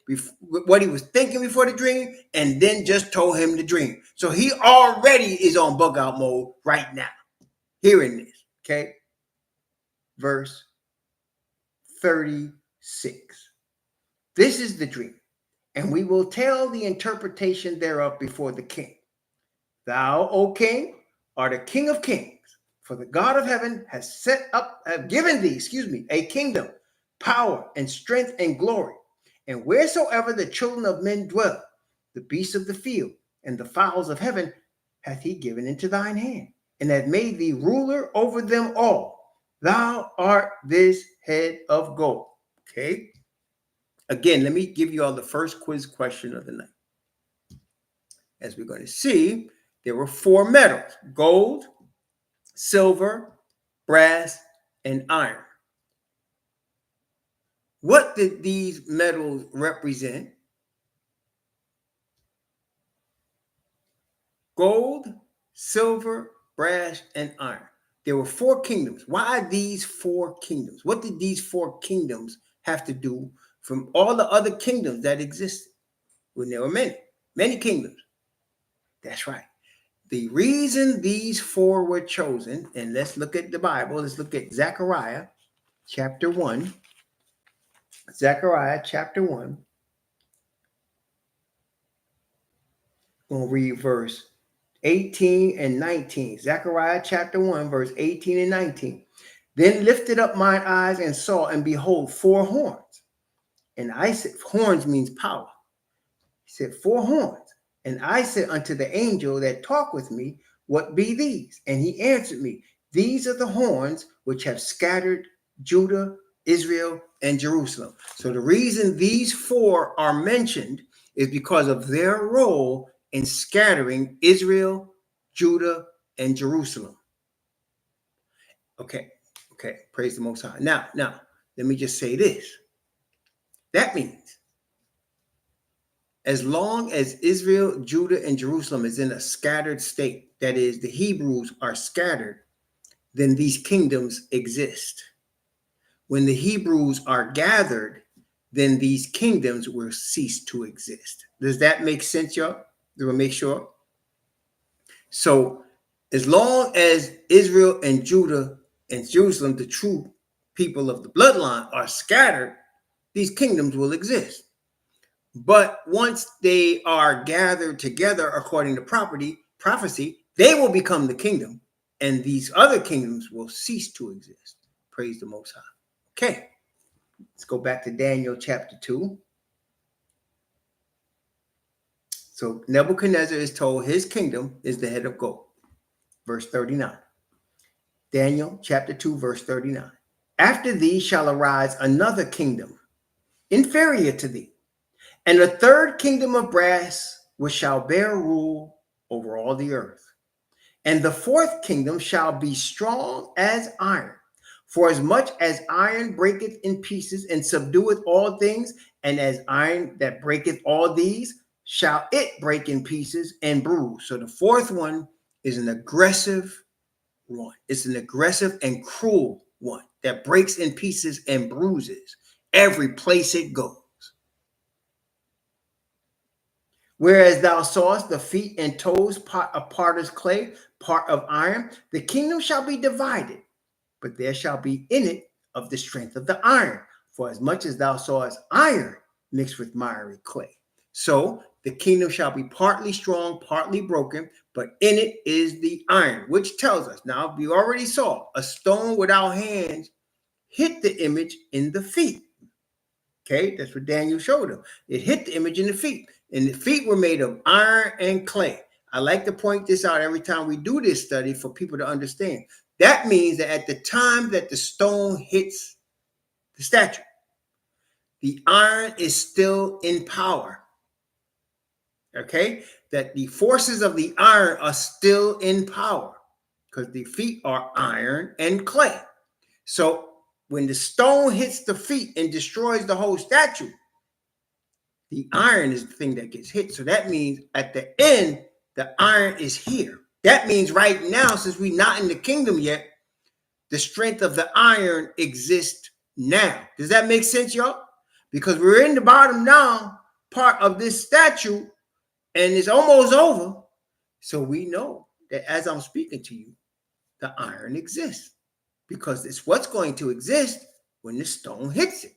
what he was thinking before the dream, and then just told him the dream. So he already is on bug out mode right now, hearing this, okay? Verse 36. This is the dream. and we will tell the interpretation thereof before the king. Thou, O king, art a king of kings, for the God of heaven has given thee, a kingdom, power, and strength, and glory. And wheresoever the children of men dwell, the beasts of the field and the fowls of heaven hath he given into thine hand, and hath made thee ruler over them all. Thou art this head of gold. Okay. Again, let me give you all the first quiz question of the night. As we're going to see, there were 4 metals: gold, silver, brass, and iron. What did these metals represent? Gold, silver, brass, and iron. There were 4 kingdoms. Why these 4 kingdoms? What did these 4 kingdoms have to do from all the other kingdoms that existed? Well, there were many kingdoms. That's right. The reason these 4 were chosen, and let's look at the Bible. Let's look at Zechariah chapter 1. Zechariah chapter 1. We'll read verse 18 and 19. Zechariah chapter 1, verse 18 and 19. Then lifted up mine eyes and saw, and behold, 4 horns. And I said, horns means power. He said, 4 horns. And I said unto the angel that talked with me, what be these? And he answered me, these are the horns which have scattered Judah, Israel, and Jerusalem. So the reason these 4 are mentioned is because of their role in scattering Israel, Judah, and Jerusalem. Okay. Praise the Most High. Now, let me just say this. That means as long as Israel, Judah, and Jerusalem is in a scattered state, that is, the Hebrews are scattered, then these kingdoms exist. When the Hebrews are gathered, then these kingdoms will cease to exist. Does that make sense, y'all? We'll make sure. So as long as Israel and Judah and Jerusalem, the true people of the bloodline, are scattered, these kingdoms will exist. But once they are gathered together according to prophecy, they will become the kingdom, and these other kingdoms will cease to exist. Praise the Most High. Okay, let's go back to Daniel chapter 2. So Nebuchadnezzar is told his kingdom is the head of gold. Verse 39. Daniel chapter 2, verse 39. After thee shall arise another kingdom, inferior to thee, and a third kingdom of brass, which shall bear rule over all the earth. And the fourth kingdom shall be strong as iron. For as much as iron breaketh in pieces and subdueth all things, and as iron that breaketh all these, shall it break in pieces and bruise. So the fourth one is an aggressive one. It's an aggressive and cruel one that breaks in pieces and bruises every place it goes. Whereas thou sawest the feet and toes, part of potter's clay, part of iron, the kingdom shall be divided, but there shall be in it of the strength of the iron, for as much as thou sawest iron mixed with miry clay. So the kingdom shall be partly strong, partly broken, but in it is the iron, which tells us, now we already saw a stone without hands hit the image in the feet. Okay, that's what Daniel showed him. It hit the image in the feet, and the feet were made of iron and clay. I like to point this out every time we do this study for people to understand. That means that at the time that the stone hits the statue, the iron is still in power. Okay, that the forces of the iron are still in power because the feet are iron and clay. So when the stone hits the feet and destroys the whole statue, the iron is the thing that gets hit. So that means at the end, the iron is here. That means right now, since we're not in the kingdom yet, the strength of the iron exists now. Does that make sense, y'all? Because we're in the bottom now part of this statue, and it's almost over. So we know that as I'm speaking to you, the iron exists because it's what's going to exist when the stone hits it.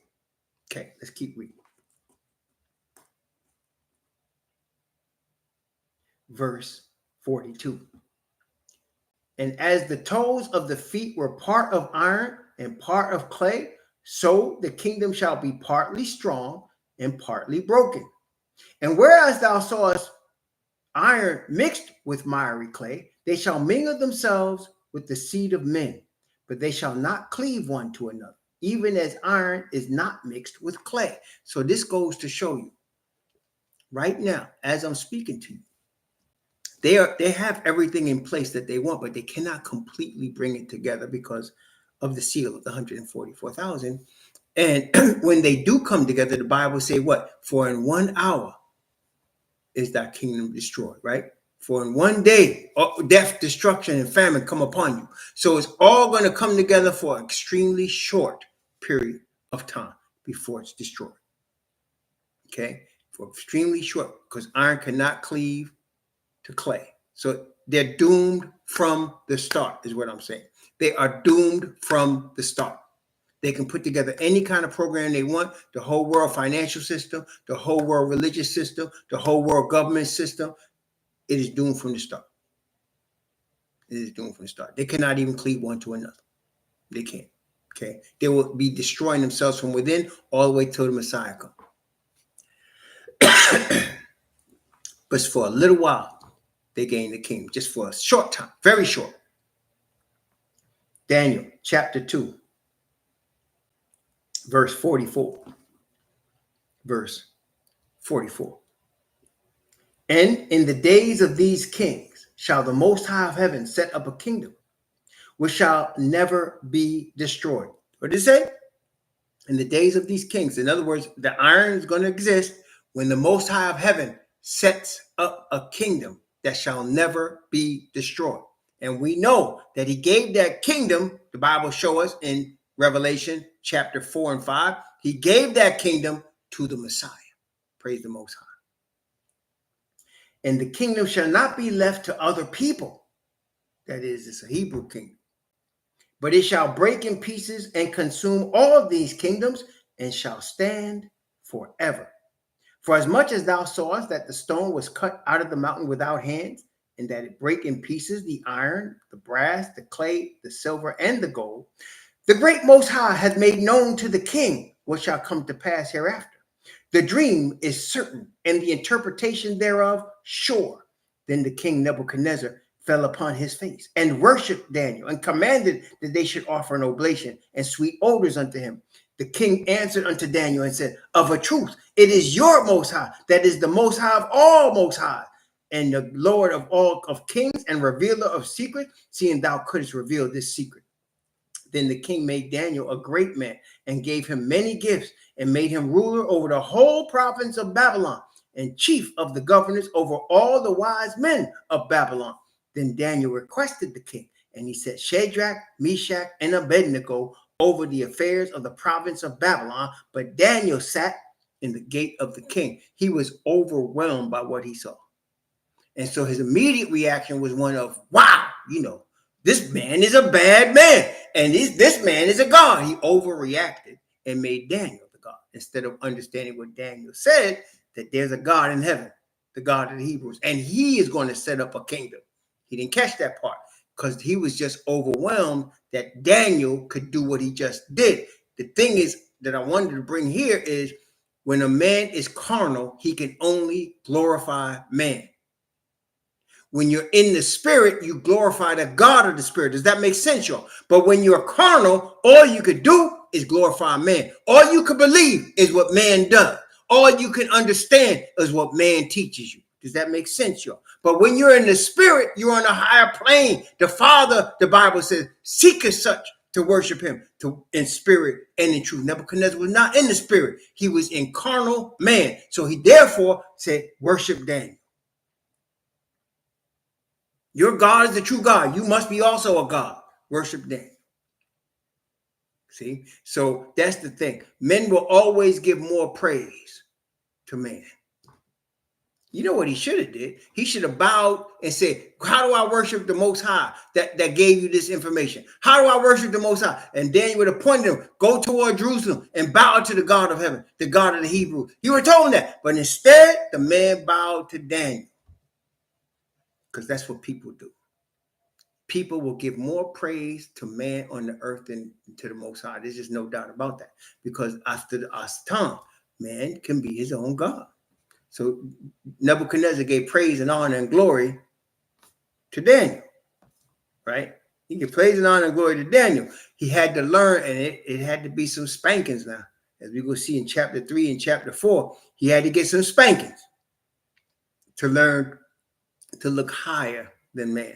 Okay, let's keep reading. verse 42. And as the toes of the feet were part of iron and part of clay, so the kingdom shall be partly strong and partly broken. And whereas thou sawest iron mixed with miry clay, they shall mingle themselves with the seed of men, but they shall not cleave one to another, even as iron is not mixed with clay. So this goes to show you, right now, as I'm speaking to you, they have everything in place that they want, but they cannot completely bring it together because of the seal of the 144,000. And when they do come together, the Bible say what? For in 1 hour is that kingdom destroyed, right? For in 1 day, death, destruction, and famine come upon you. So it's all going to come together for an extremely short period of time before it's destroyed. Okay? For extremely short, because iron cannot cleave to clay. So they're doomed from the start, is what I'm saying. They are doomed from the start. They can put together any kind of program they want, the whole world financial system, the whole world religious system, the whole world government system. It is doomed from the start. It is doomed from the start. They cannot even cleave one to another. They can't. Okay. They will be destroying themselves from within all the way till the Messiah comes. But for a little while, they gain the kingdom, just for a short time, very short. Daniel chapter 2, verse 44. Verse 44. And in the days of these kings shall the Most High of heaven set up a kingdom, which shall never be destroyed. What did it say? In the days of these kings. In other words, the iron is going to exist when the Most High of heaven sets up a kingdom that shall never be destroyed. And we know that he gave that kingdom, the Bible shows us in Revelation chapter 4 and 5, he gave that kingdom to the Messiah. Praise the Most High. And the kingdom shall not be left to other people. That is, it's a Hebrew kingdom. But it shall break in pieces and consume all of these kingdoms and shall stand forever. For as much as thou sawest that the stone was cut out of the mountain without hands, and that it break in pieces the iron, the brass, the clay, the silver, and the gold, the great Most High hath made known to the king what shall come to pass hereafter. The dream is certain, and the interpretation thereof sure. Then the king Nebuchadnezzar fell upon his face and worshipped Daniel and commanded that they should offer an oblation and sweet odors unto him. The king answered unto Daniel and said, of a truth, it is your Most High, that is the Most High of all Most High, and the Lord of all of kings and revealer of secrets, seeing thou couldst reveal this secret. Then the king made Daniel a great man and gave him many gifts and made him ruler over the whole province of Babylon and chief of the governors over all the wise men of Babylon. Then Daniel requested the king, and he set Shadrach, Meshach, and Abednego over the affairs of the province of Babylon. But Daniel sat in the gate of the king. He was overwhelmed by what he saw. And so his immediate reaction was one of, wow, this man is a bad man. And this man is a god. He overreacted and made Daniel the god, instead of understanding what Daniel said, that there's a God in heaven, the God of the Hebrews, and he is going to set up a kingdom. He didn't catch that part because he was just overwhelmed that Daniel could do what he just did. The thing is that I wanted to bring here is when a man is carnal, he can only glorify man. When you're in the spirit, you glorify the God of the spirit. Does that make sense, y'all? But when you're carnal, all you could do is glorify man. All you could believe is what man does. All you can understand is what man teaches you. Does that make sense, y'all? But when you're in the spirit, you're on a higher plane. The Father, the Bible says, seek as such to worship him in spirit and in truth. Nebuchadnezzar was not in the spirit. He was in carnal man. So he therefore said, worship Daniel. Your God is the true God. You must be also a God. Worship Daniel. See? So that's the thing. Men will always give more praise to man. You know what he should have did? He should have bowed and said, how do I worship the Most High that gave you this information? How do I worship the Most High? And Daniel would have pointed him, go toward Jerusalem and bow to the God of heaven, the God of the Hebrews. He would have told him that. But instead, the man bowed to Daniel. because that's what people do. People will give more praise to man on the earth than to the Most High. There's just no doubt about that. Because after the Astan, man can be his own God. So Nebuchadnezzar gave praise and honor and glory to Daniel, right? He gave praise and honor and glory to Daniel. He had to learn, and it had to be some spankings now. As we go see in chapter 3 and chapter 4, he had to get some spankings to learn to look higher than man.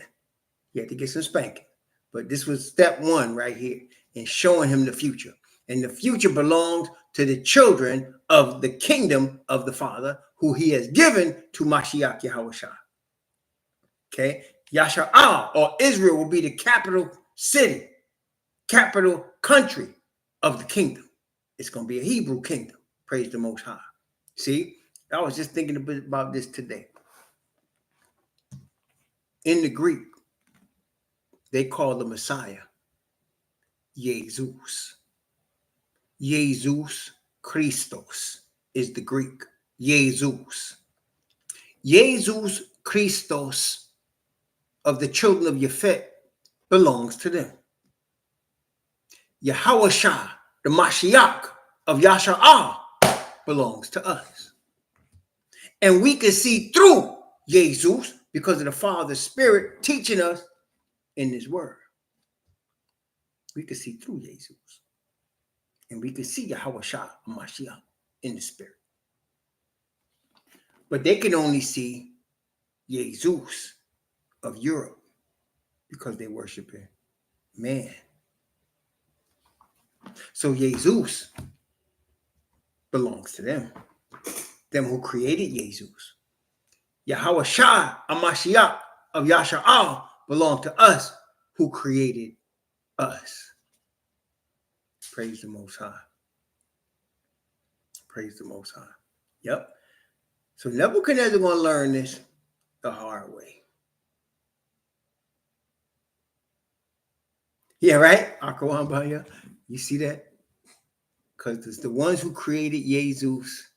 He had to get some spanking. But this was step one right here in showing him the future. And the future belongs to the children of the kingdom of the Father, who he has given to Mashiach Yahushua. Okay? Yasha'ah, or Israel, will be the capital city, capital country of the kingdom. It's going to be a Hebrew kingdom. Praise the Most High. See? I was just thinking a bit about this today. In the Greek, they call the Messiah Jesus. Jesus Christos is the Greek. Jesus. Jesus Christos of the children of Sheth belongs to them. Yahushua, the Mashiach of Yasha'ah, belongs to us. And we can see through Jesus because of the Father's Spirit teaching us in this word. We can see through Jesus. And we can see Yahushua, Mashiach, in the Spirit. But they can only see Jesus of Europe because they worship man. So Jesus belongs to them who created Jesus. Yahushua, Mashiach of Yasha'ah, belong to us who created us. Praise the Most High. Praise the Most High. Yep. So Nebuchadnezzar is going to learn this the hard way. Yeah, right? Akawambaya. You see that? Because it's the ones who created Jesus,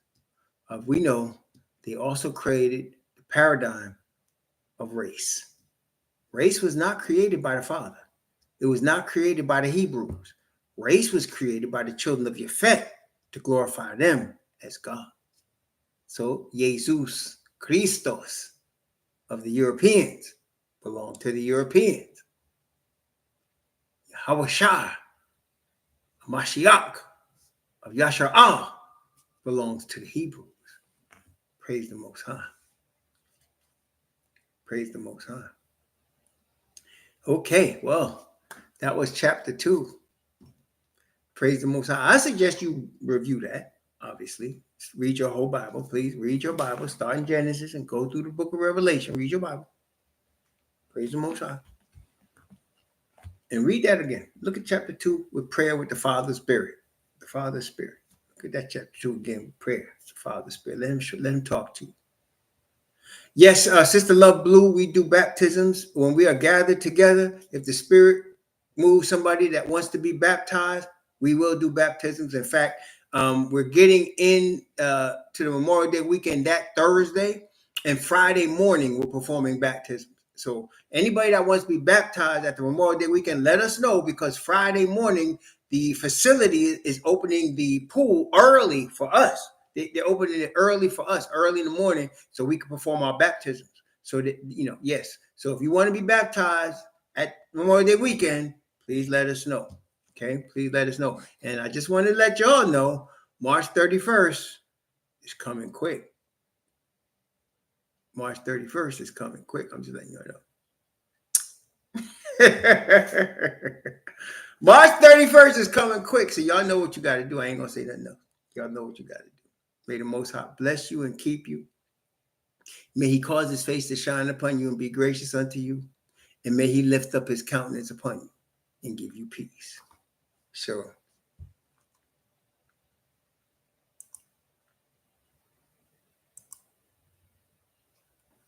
we know they also created the paradigm of race. Race was not created by the Father. It was not created by the Hebrews. Race was created by the children of Sheth to glorify them as God. So Jesus Christos of the Europeans belong to the Europeans. Yahushua, Mashiach of Yasha'ah belongs to the Hebrews. Praise the Most High. Praise the Most High. Okay, well, that was chapter 2. Praise the Most High. I suggest you review that, obviously. Read your whole Bible. Please read your Bible. Start in Genesis and go through the book of Revelation. Read your Bible. Praise the Most High. And read that again. Look at chapter 2 with prayer with the Father's Spirit. The Father's Spirit. Look at that chapter 2 again with prayer. It's the Father's Spirit. Let him talk to you. Yes, Sister Love Blue, we do baptisms when we are gathered together. If the Spirit moves somebody that wants to be baptized, we will do baptisms. In fact, we're getting in to the Memorial Day weekend that Thursday, and Friday morning we're performing baptisms. So anybody that wants to be baptized at the Memorial Day weekend, let us know, because Friday morning the facility is opening the pool early for us. They're opening it early for us, early in the morning, so we can perform our baptisms. So that, yes. So if you want to be baptized at Memorial Day weekend, please let us know. Okay, please let us know. And I just want to let y'all know, March 31st is coming quick. March 31st is coming quick. I'm just letting y'all know. March 31st is coming quick. So y'all know what you got to do. I ain't going to say nothing else. Y'all know what you got to do. May the Most High bless you and keep you. May he cause his face to shine upon you and be gracious unto you. And may he lift up his countenance upon you and give you peace. Sure.